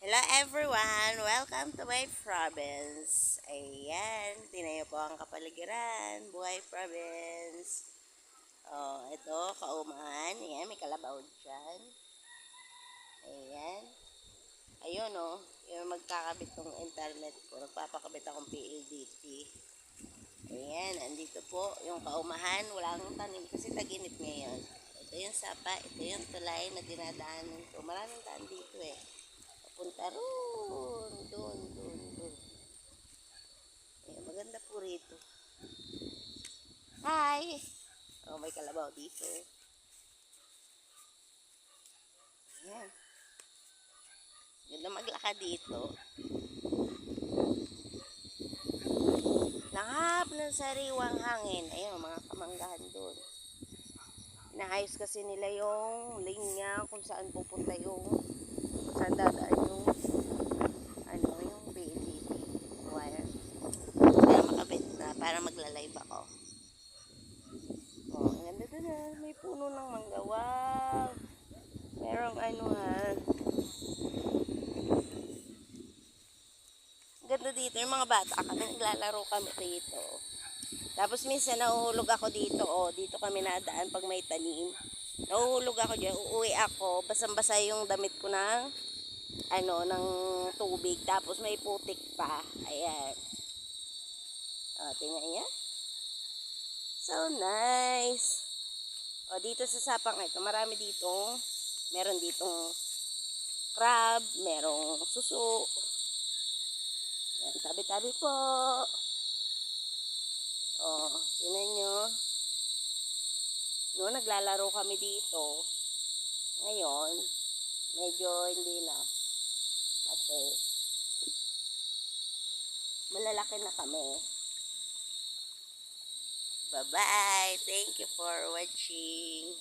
Hello everyone! Welcome to my province. Ayan, tinayo po ang kapaligiran. Buhay province. Oh, ito, kaumahan. Ayan, may kalabaw dyan. Ayan. Ayun oh, yung magkakabit ng internet ko. Nagpapakabit akong PLDT. Ayan, andito po yung kaumahan. Walang tanim kasi taginit ngayon. Ito yung sapa, ito yung tulay na dinadaanan ko. Maraming daan dito eh. Punta roon, doon. Ayan, maganda po rito. Hi! Oh, may kalabaw dito. Ayan. Ganda maglakad dito. Langap ng sariwang hangin. Ayan, mga kamanggahan doon. Inaayos kasi nila yung linya kung saan pupunta saan dadaan yung PLDT wire. Kaya makabit na para magla-live ako. Oh, ang ganda doon ha. May puno ng mangga. Wow! Merong ganda dito. Yung mga bata kami, naglalaro kami dito. Tapos minsan nahuhulog ako dito. Oh, dito kami nadaan pag may tanim. Nahuhulog ako dyan. Uuwi ako. Basang-basa yung damit ko ng tubig. Tapos may putik pa. Ayan. Oh, tingnan niya. So nice. O, dito sa sapang ito, meron ditong crab, merong suso. Yan, tabi-tabi po. O, tinan nyo. No, naglalaro kami dito. Ngayon, medyo hindi na. Kasi, malalaki na kami. Bye-bye. Thank you for watching.